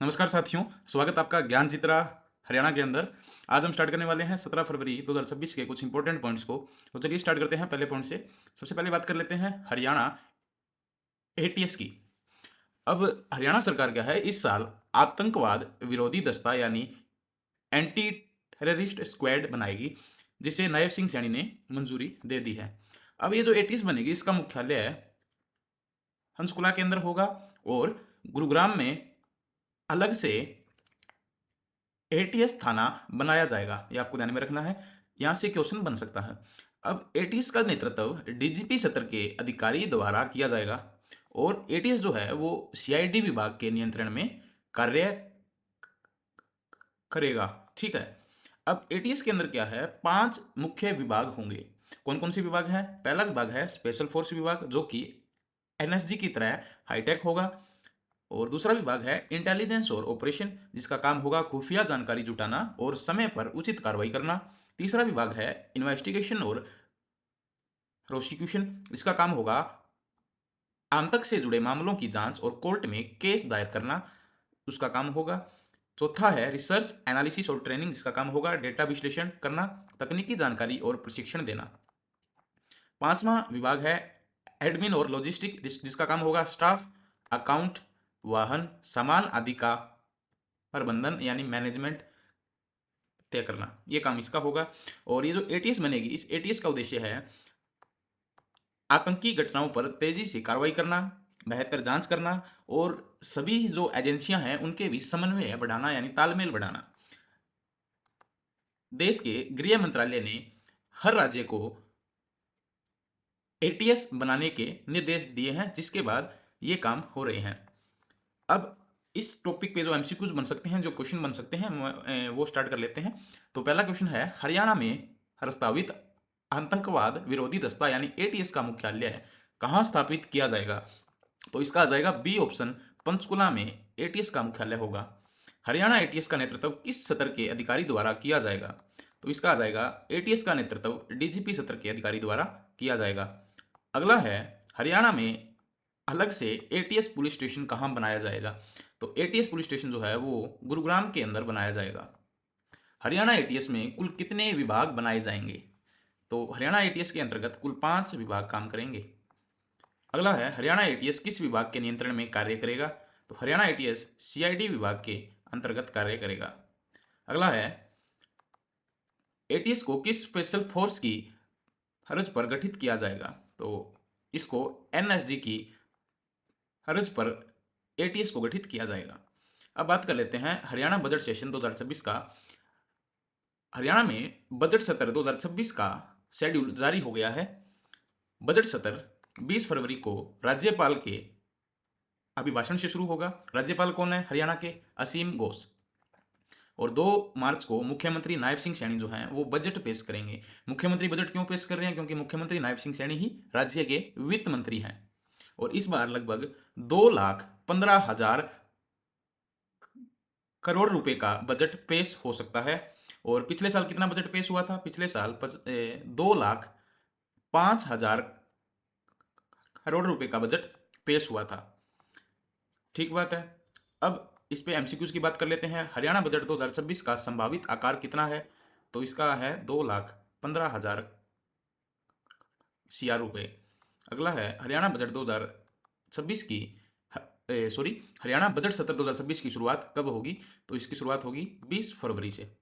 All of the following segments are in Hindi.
नमस्कार साथियों, स्वागत आपका ज्ञान चित्रा हरियाणा के अंदर। आज हम स्टार्ट करने वाले हैं 17 फरवरी 2026 के कुछ इंपॉर्टेंट पॉइंट्स को। तो चलिए स्टार्ट करते हैं पहले पॉइंट से। सबसे पहले बात कर लेते हैं हरियाणा एटीएस की। अब हरियाणा सरकार क्या है, इस साल आतंकवाद विरोधी दस्ता यानी एंटी टेररिस्ट स्क्वाड बनाएगी, जिसे नायब सिंह सैनी ने मंजूरी दे दी है। अब ये जो एटीएस बनेगी, इसका मुख्यालय पंचकुला के अंदर होगा और गुरुग्राम में अलग से एटीएस थाना बनाया जाएगा। ये आपको ध्यान में रखना है, यहाँ से क्वेश्चन बन सकता है। अब एटीएस का नेतृत्व डीजीपी स्तर के अधिकारी द्वारा किया जाएगा और एटीएस जो है वो सीआईडी विभाग के नियंत्रण में कार्य करेगा। ठीक है। अब एटीएस के अंदर क्या है, 5 मुख्य विभाग होंगे। कौन कौन से विभाग हैं? पहला विभाग है स्पेशल फोर्स विभाग, जो कि एनएसजी की तरह हाईटेक होगा। और दूसरा विभाग है इंटेलिजेंस और ऑपरेशन, जिसका काम होगा खुफिया जानकारी जुटाना और समय पर उचित कार्रवाई करना। तीसरा विभाग है इन्वेस्टिगेशन और प्रोसिक्यूशन, जिसका काम होगा आतंक से जुड़े मामलों की जांच और कोर्ट में केस दायर करना, उसका काम होगा। चौथा है रिसर्च एनालिसिस और ट्रेनिंग, जिसका काम होगा डेटा विश्लेषण करना, तकनीकी जानकारी और प्रशिक्षण देना। पांचवा विभाग है एडमिन और लॉजिस्टिक, जिसका काम होगा स्टाफ, अकाउंट, वाहन, सामान आदि का प्रबंधन यानी मैनेजमेंट तय करना, ये काम इसका होगा। और ये जो एटीएस बनेगी, इस एटीएस का उद्देश्य है आतंकी घटनाओं पर तेजी से कार्रवाई करना, बेहतर जांच करना और सभी जो एजेंसियां हैं उनके बीच समन्वय बढ़ाना यानी तालमेल बढ़ाना। देश के गृह मंत्रालय ने हर राज्य को एटीएस बनाने के निर्देश दिए हैं, जिसके बाद ये काम हो रहे हैं। अब इस टॉपिक पे जो एमसीक्यूज बन सकते हैं, जो क्वेश्चन बन सकते हैं, वो स्टार्ट कर लेते हैं। तो पहला क्वेश्चन है, हरियाणा में प्रस्तावित आतंकवाद विरोधी दस्ता यानी एटीएस का मुख्यालय कहाँ स्थापित किया जाएगा? तो इसका आ जाएगा बी ऑप्शन, पंचकुला में एटीएस का मुख्यालय होगा। हरियाणा एटीएस का नेतृत्व किस सत्र के अधिकारी द्वारा किया जाएगा? तो इसका आ जाएगा एटीएस का नेतृत्व डीजीपी सत्र के अधिकारी द्वारा किया जाएगा। अगला है, हरियाणा में अलग से एटीएस पुलिस स्टेशन कहाँ बनाया जाएगा? तो एटीएस पुलिस स्टेशन जो है वो गुरुग्राम के अंदर बनाया जाएगा। हरियाणा एटीएस में कुल कितने विभाग बनाए जाएंगे? तो हरियाणा एटीएस के अंतर्गत कुल 5 विभाग काम करेंगे। अगला है, हरियाणा एटीएस किस विभाग के नियंत्रण में कार्य करेगा? तो हरियाणा एटीएस सीआईडी विभाग के अंतर्गत कार्य करेगा। अगला है, एटीएस को किस स्पेशल फोर्स की फर्ज पर गठित किया जाएगा? तो इसको एनएसजी की फर्ज पर एटीएस को गठित किया जाएगा। अब बात कर लेते हैं हरियाणा बजट सेशन 2026 का। हरियाणा में बजट सत्र 2026 का शेड्यूल जारी हो गया है। बजट सत्र 20 फरवरी को राज्यपाल के अभिभाषण से शुरू होगा। राज्यपाल कौन है हरियाणा के? असीम घोष। और 2 मार्च को मुख्यमंत्री नायब सिंह सैनी जो हैं वो बजट पेश करेंगे। मुख्यमंत्री बजट क्यों पेश कर रहे हैं? क्योंकि मुख्यमंत्री नायब सिंह सैनी ही राज्य के वित्त मंत्री हैं। और इस बार लगभग 2,15,000 करोड़ रुपए का बजट पेश हो सकता है। और पिछले साल कितना बजट पेश हुआ था? पिछले साल 2,05,000 करोड़ रुपए का बजट पेश हुआ था। ठीक बात है। अब इस पे एमसीक्यूज की बात कर लेते हैं। हरियाणा बजट 2026 का संभावित आकार कितना है? तो इसका है 2,15,000 CR रुपए। अगला है, हरियाणा बजट 2026 की सॉरी हरियाणा बजट सत्र 2026 की शुरुआत कब होगी? तो इसकी शुरुआत होगी 20 फरवरी से।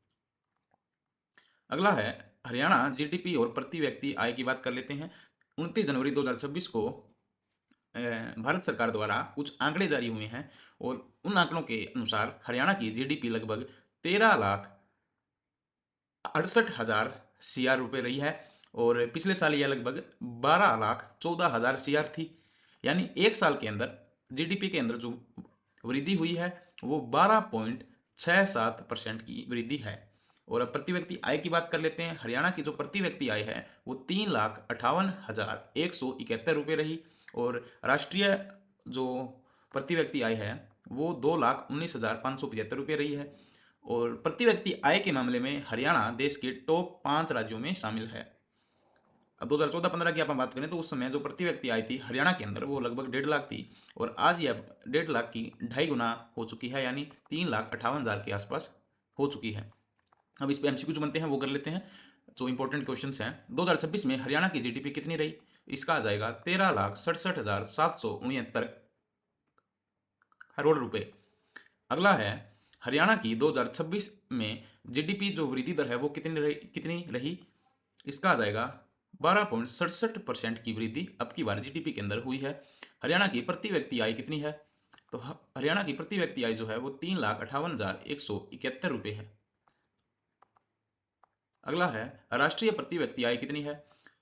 अगला है, हरियाणा जीडीपी और प्रति व्यक्ति आय की बात कर लेते हैं। 29 जनवरी 2026 को भारत सरकार द्वारा कुछ आंकड़े जारी हुए हैं और उन आंकड़ों के अनुसार हरियाणा की जीडीपी लगभग 13,68,000 CR रुपए रही है और पिछले साल यह लगभग 12,14,000 CR थी। यानी एक साल के अंदर जीडीपी के अंदर जो वृद्धि हुई है वो 12.67% की वृद्धि है। और अब प्रति व्यक्ति आय की बात कर लेते हैं। हरियाणा की जो प्रति व्यक्ति आय है वो 3,58,171 रुपये रही और राष्ट्रीय जो प्रति व्यक्ति आय है वो 2,19,575 रुपये रही है। और प्रति व्यक्ति आय के मामले में हरियाणा देश के टॉप 5 राज्यों में शामिल है। अब 2014-15 की आप बात करें तो उस समय जो प्रति व्यक्ति आय थी हरियाणा के अंदर वो लगभग 1.5 लाख थी, और आज ये अब 1.5 लाख की 2.5 गुना हो चुकी है, यानी 3,58,000 के आसपास हो चुकी है। अब इस पे एमसीक्यू बनते हैं, वो कर लेते हैं। जो इंपॉर्टेंट क्वेश्चंस हैं, 2026 में हरियाणा की जीडीपी कितनी रही? इसका आ जाएगा 13,67,769 करोड़ रुपए। अगला है, हरियाणा की 2026 में जीडीपी जो वृद्धि दर है वो कितनी रही? इसका आ जाएगा 12.67% की वृद्धि अब की बार जीडीपी के अंदर हुई है। हरियाणा की प्रति व्यक्ति आय कितनी है? तो हरियाणा की प्रति व्यक्ति आय जो है वो 3,58,171 रुपये है। अगला है, राष्ट्रीय प्रति व्यक्ति आय कितनी है?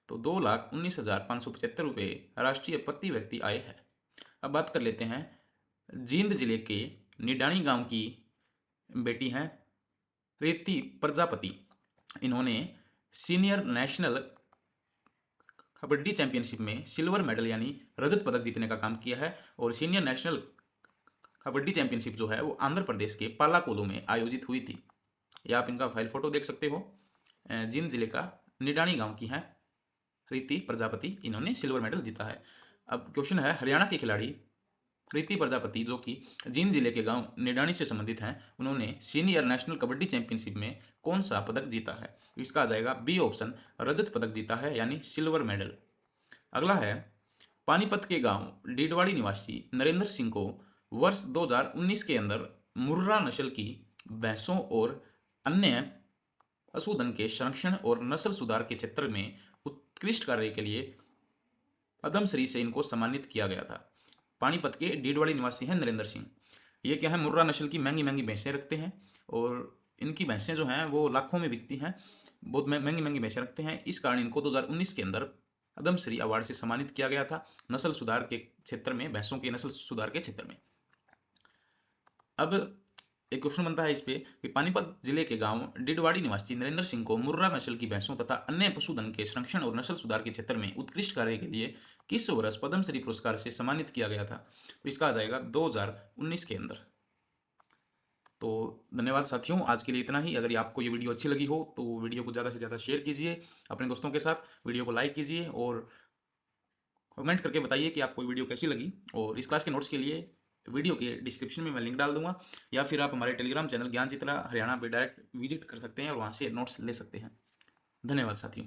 तो 2,19,575 रुपये राष्ट्रीय प्रति व्यक्ति आय है। अब बात कर लेते हैं, जींद जिले के निडानी गांव की बेटी हैं प्रीति प्रजापति। इन्होंने सीनियर नेशनल कबड्डी चैंपियनशिप में सिल्वर मेडल यानी रजत पदक जीतने का काम किया है, और सीनियर नेशनल कबड्डी चैंपियनशिप जो है वो आंध्र प्रदेश के पालाकोलू में आयोजित हुई थी। ये आप इनका फाइल फोटो देख सकते हो। जींद जिले का निडानी गांव की हैं प्रीति प्रजापति, इन्होंने सिल्वर मेडल जीता है। अब क्वेश्चन है, हरियाणा के खिलाड़ी प्रीति प्रजापति जो कि जींद जिले के गांव निडानी से संबंधित हैं, उन्होंने सीनियर नेशनल कबड्डी चैंपियनशिप में कौन सा पदक जीता है? इसका आ जाएगा बी ऑप्शन, रजत पदक जीता है यानी सिल्वर मेडल। अगला है, पानीपत के गांव डीडवाड़ी निवासी नरेंद्र सिंह को वर्ष 2019 के अंदर मुर्रा नस्ल की भैंसों और अन्य पशुधन के संरक्षण और नस्ल सुधार के क्षेत्र में उत्कृष्ट कार्य के लिए पद्मश्री से इनको सम्मानित किया गया था। पानीपत के डीडवाड़ी निवासी हैं नरेंद्र सिंह। ये क्या है, मुर्रा नस्ल की महंगी महंगी भैंसें रखते हैं, और इनकी भैंसें जो हैं वो लाखों में बिकती हैं, बहुत महंगी महंगी भैंसें रखते हैं। इस कारण इनको 2019 के अंदर पद्मश्री अवार्ड से सम्मानित किया गया था नस्ल सुधार के क्षेत्र में, भैंसों के नस्ल सुधार के क्षेत्र में। अब एक क्वेश्चन बनता है इस पे कि पानीपत जिले के गांव डिडवाड़ी निवासी नरेंद्र सिंह को मुर्रा नस्ल की भैंसों तथा अन्य पशुधन के संरक्षण और नस्ल सुधार के क्षेत्र में उत्कृष्ट कार्य के लिए किस वर्ष पद्मश्री पुरस्कार से सम्मानित किया गया था? तो इसका आ जाएगा 2019 के अंदर। तो धन्यवाद साथियों, आज के लिए इतना ही। अगर आपको ये वीडियो अच्छी लगी हो तो वीडियो को ज़्यादा से ज़्यादा शेयर कीजिए अपने दोस्तों के साथ, वीडियो को लाइक कीजिए और कमेंट करके बताइए कि आपको वीडियो कैसी लगी। और इस क्लास के नोट्स के लिए वीडियो के डिस्क्रिप्शन में मैं लिंक डाल दूंगा, या फिर आप हमारे टेलीग्राम चैनल ज्ञान चित्रा हरियाणा पे डायरेक्ट विजिट कर सकते हैं और वहाँ से नोट्स ले सकते हैं। धन्यवाद साथियों।